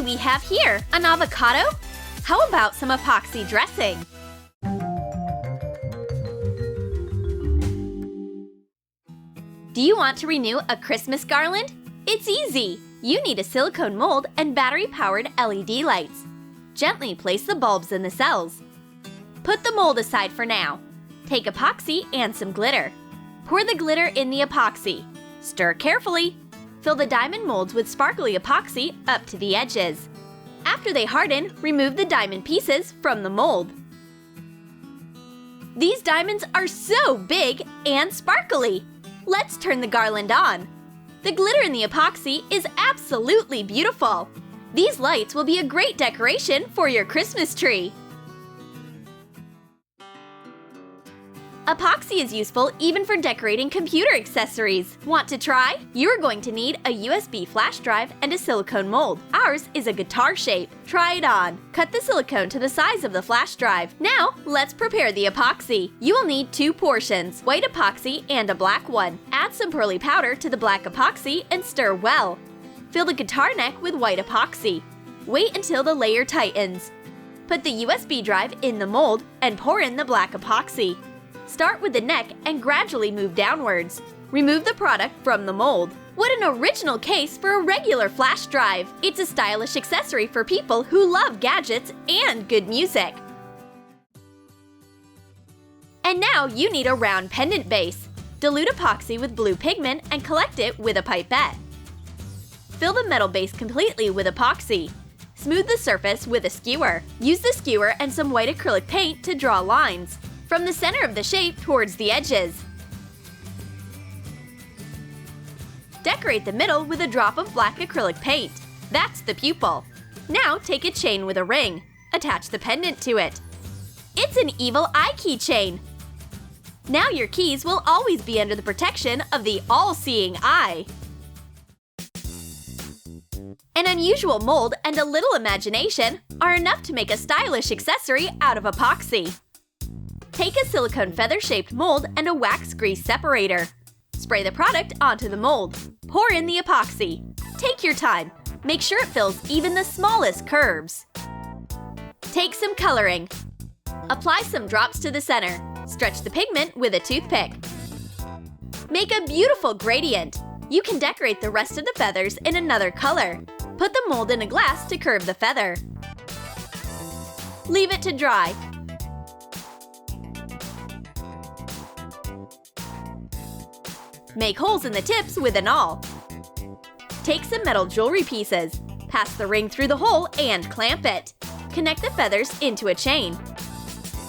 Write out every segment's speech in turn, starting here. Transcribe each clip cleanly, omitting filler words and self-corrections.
do we have here? An avocado? How about some epoxy dressing? Do you want to renew a Christmas garland? It's easy! You need a silicone mold and battery-powered LED lights. Gently place the bulbs in the cells. Put the mold aside for now. Take epoxy and some glitter. Pour the glitter in the epoxy. Stir carefully. Fill the diamond molds with sparkly epoxy up to the edges. After they harden, remove the diamond pieces from the mold. These diamonds are so big and sparkly! Let's turn the garland on. The glitter in the epoxy is absolutely beautiful. These lights will be a great decoration for your Christmas tree. Epoxy is useful even for decorating computer accessories. Want to try? You're going to need a USB flash drive and a silicone mold. Ours is a guitar shape. Try it on. Cut the silicone to the size of the flash drive. Now, let's prepare the epoxy. You will need 2 portions, white epoxy and a black one. Add some pearly powder to the black epoxy and stir well. Fill the guitar neck with white epoxy. Wait until the layer tightens. Put the USB drive in the mold and pour in the black epoxy. Start with the neck and gradually move downwards. Remove the product from the mold. What an original case for a regular flash drive! It's a stylish accessory for people who love gadgets and good music. And now you need a round pendant base. Dilute epoxy with blue pigment and collect it with a pipette. Fill the metal base completely with epoxy. Smooth the surface with a skewer. Use the skewer and some white acrylic paint to draw lines from the center of the shape towards the edges. Decorate the middle with a drop of black acrylic paint. That's the pupil. Now take a chain with a ring. Attach the pendant to it. It's an evil eye keychain! Now your keys will always be under the protection of the all-seeing eye. An unusual mold and a little imagination are enough to make a stylish accessory out of epoxy. Take a silicone feather-shaped mold and a wax grease separator. Spray the product onto the mold. Pour in the epoxy. Take your time. Make sure it fills even the smallest curves. Take some coloring. Apply some drops to the center. Stretch the pigment with a toothpick. Make a beautiful gradient. You can decorate the rest of the feathers in another color. Put the mold in a glass to curve the feather. Leave it to dry. Make holes in the tips with an awl. Take some metal jewelry pieces. Pass the ring through the hole and clamp it. Connect the feathers into a chain.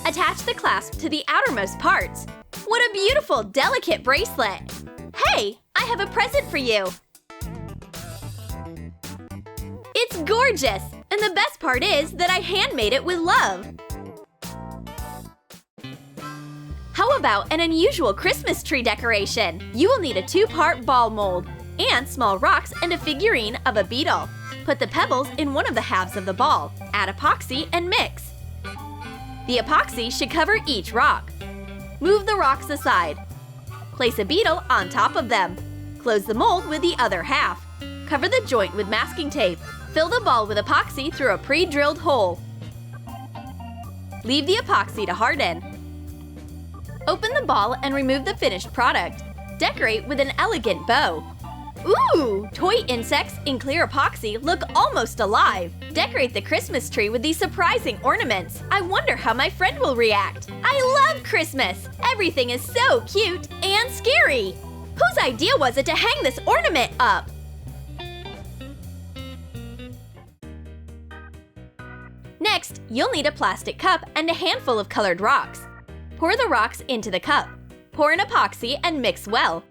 Attach the clasp to the outermost parts. What a beautiful, delicate bracelet! Hey, I have a present for you! It's gorgeous! And the best part is that I handmade it with love! How about an unusual Christmas tree decoration? You will need a 2-part ball mold, and small rocks and a figurine of a beetle. Put the pebbles in one of the halves of the ball. Add epoxy and mix. The epoxy should cover each rock. Move the rocks aside. Place a beetle on top of them. Close the mold with the other half. Cover the joint with masking tape. Fill the ball with epoxy through a pre-drilled hole. Leave the epoxy to harden. Open the ball and remove the finished product. Decorate with an elegant bow. Ooh! Toy insects in clear epoxy look almost alive. Decorate the Christmas tree with these surprising ornaments. I wonder how my friend will react. I love Christmas! Everything is so cute and scary! Whose idea was it to hang this ornament up? Next, you'll need a plastic cup and a handful of colored rocks. Pour the rocks into the cup. Pour in epoxy and mix well.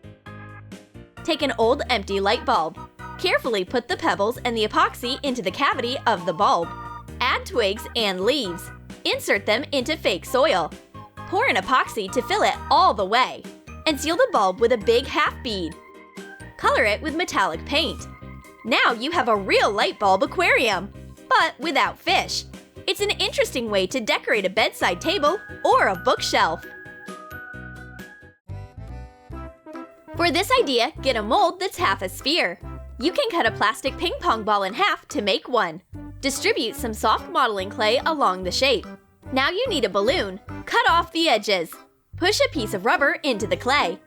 Take an old empty light bulb. Carefully put the pebbles and the epoxy into the cavity of the bulb. Add twigs and leaves. Insert them into fake soil. Pour in epoxy to fill it all the way. And seal the bulb with a big half bead. Color it with metallic paint. Now you have a real light bulb aquarium, but without fish. It's an interesting way to decorate a bedside table or a bookshelf. For this idea, get a mold that's half a sphere. You can cut a plastic ping pong ball in half to make one. Distribute some soft modeling clay along the shape. Now you need a balloon. Cut off the edges. Push a piece of rubber into the clay.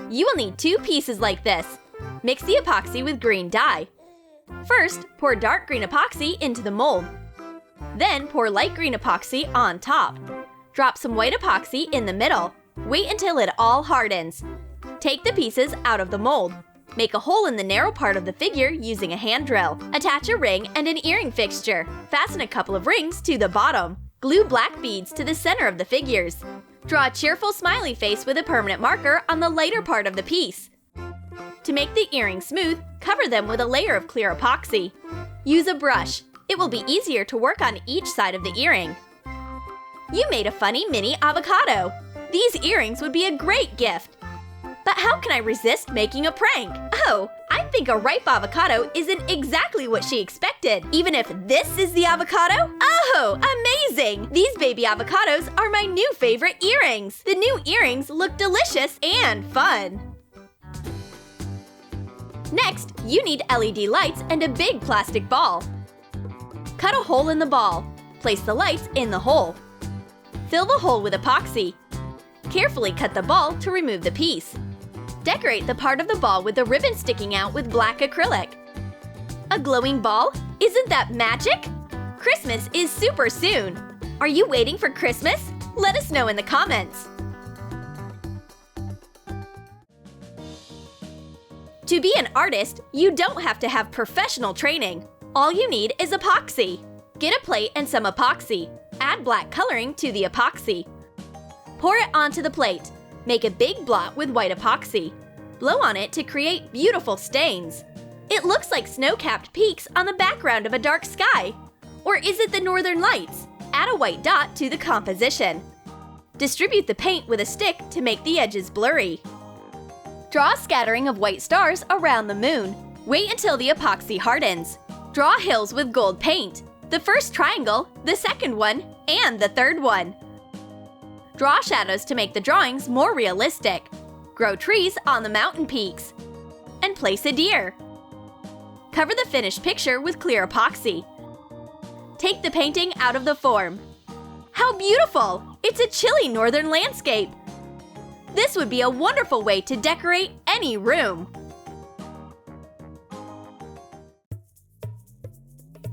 You will need 2 pieces like this. Mix the epoxy with green dye. First, pour dark green epoxy into the mold. Then pour light green epoxy on top. Drop some white epoxy in the middle. Wait until it all hardens. Take the pieces out of the mold. Make a hole in the narrow part of the figure using a hand drill. Attach a ring and an earring fixture. Fasten a couple of rings to the bottom. Glue black beads to the center of the figures. Draw a cheerful smiley face with a permanent marker on the lighter part of the piece. To make the earrings smooth, cover them with a layer of clear epoxy. Use a brush. It will be easier to work on each side of the earring. You made a funny mini avocado. These earrings would be a great gift. But how can I resist making a prank? Oh, I think a ripe avocado isn't exactly what she expected, even if this is the avocado? Oh, amazing! These baby avocados are my new favorite earrings. The new earrings look delicious and fun. Next, you need LED lights and a big plastic ball. Cut a hole in the ball. Place the lights in the hole. Fill the hole with epoxy. Carefully cut the ball to remove the piece. Decorate the part of the ball with the ribbon sticking out with black acrylic. A glowing ball? Isn't that magic? Christmas is super soon. Are you waiting for Christmas? Let us know in the comments. To be an artist, you don't have to have professional training. All you need is epoxy. Get a plate and some epoxy. Add black coloring to the epoxy. Pour it onto the plate. Make a big blot with white epoxy. Blow on it to create beautiful stains. It looks like snow-capped peaks on the background of a dark sky. Or is it the northern lights? Add a white dot to the composition. Distribute the paint with a stick to make the edges blurry. Draw a scattering of white stars around the moon. Wait until the epoxy hardens. Draw hills with gold paint. The first triangle, the second one, and the third one. Draw shadows to make the drawings more realistic. Grow trees on the mountain peaks. And place a deer. Cover the finished picture with clear epoxy. Take the painting out of the form. How beautiful! It's a chilly northern landscape. This would be a wonderful way to decorate any room.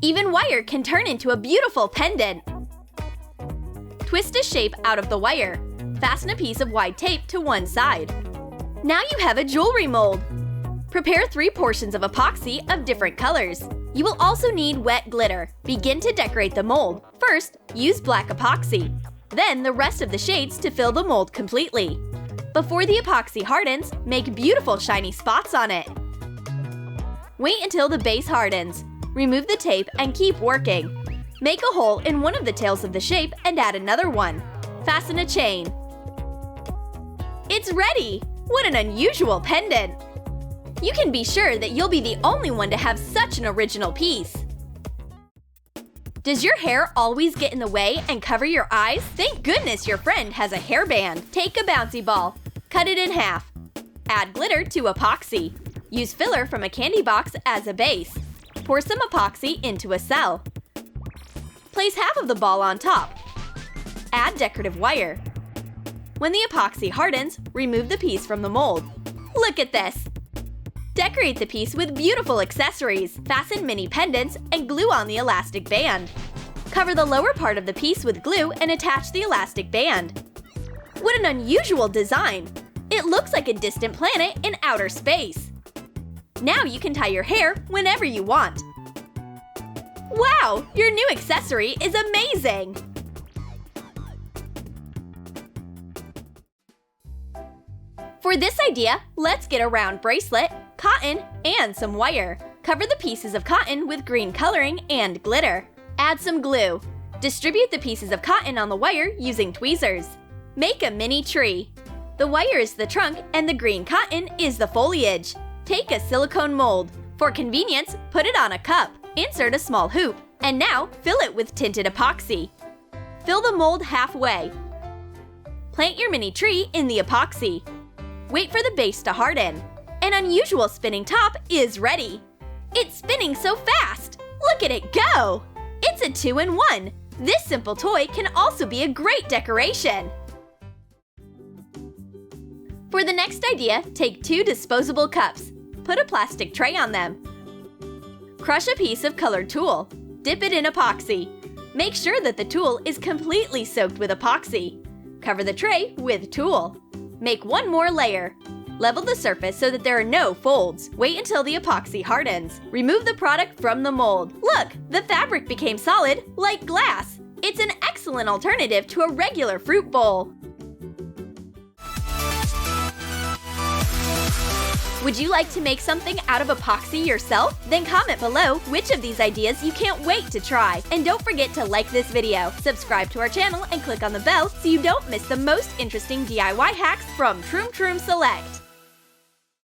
Even wire can turn into a beautiful pendant. Twist a shape out of the wire. Fasten a piece of wide tape to one side. Now you have a jewelry mold. Prepare 3 portions of epoxy of different colors. You will also need wet glitter. Begin to decorate the mold. First, use black epoxy. Then the rest of the shades to fill the mold completely. Before the epoxy hardens, make beautiful shiny spots on it. Wait until the base hardens. Remove the tape and keep working. Make a hole in one of the tails of the shape and add another one. Fasten a chain. It's ready! What an unusual pendant! You can be sure that you'll be the only one to have such an original piece. Does your hair always get in the way and cover your eyes? Thank goodness your friend has a hairband. Take a bouncy ball. Cut it in half. Add glitter to epoxy. Use filler from a candy box as a base. Pour some epoxy into a cell. Place half of the ball on top. Add decorative wire. When the epoxy hardens, remove the piece from the mold. Look at this! Decorate the piece with beautiful accessories. Fasten mini pendants and glue on the elastic band. Cover the lower part of the piece with glue and attach the elastic band. What an unusual design! It looks like a distant planet in outer space. Now you can tie your hair whenever you want. Wow! Your new accessory is amazing! For this idea, let's get a round bracelet, cotton, and some wire. Cover the pieces of cotton with green coloring and glitter. Add some glue. Distribute the pieces of cotton on the wire using tweezers. Make a mini tree. The wire is the trunk and the green cotton is the foliage. Take a silicone mold. For convenience, put it on a cup. Insert a small hoop. And now, fill it with tinted epoxy. Fill the mold halfway. Plant your mini tree in the epoxy. Wait for the base to harden. An unusual spinning top is ready. It's spinning so fast! Look at it go! It's a 2-in-1! This simple toy can also be a great decoration! For the next idea, take 2 disposable cups. Put a plastic tray on them. Crush a piece of colored tulle. Dip it in epoxy. Make sure that the tulle is completely soaked with epoxy. Cover the tray with tulle. Make one more layer. Level the surface so that there are no folds. Wait until the epoxy hardens. Remove the product from the mold. Look, the fabric became solid, like glass. It's an excellent alternative to a regular fruit bowl. Would you like to make something out of epoxy yourself? Then comment below which of these ideas you can't wait to try. And don't forget to like this video, subscribe to our channel, and click on the bell so you don't miss the most interesting DIY hacks from Troom Troom Select.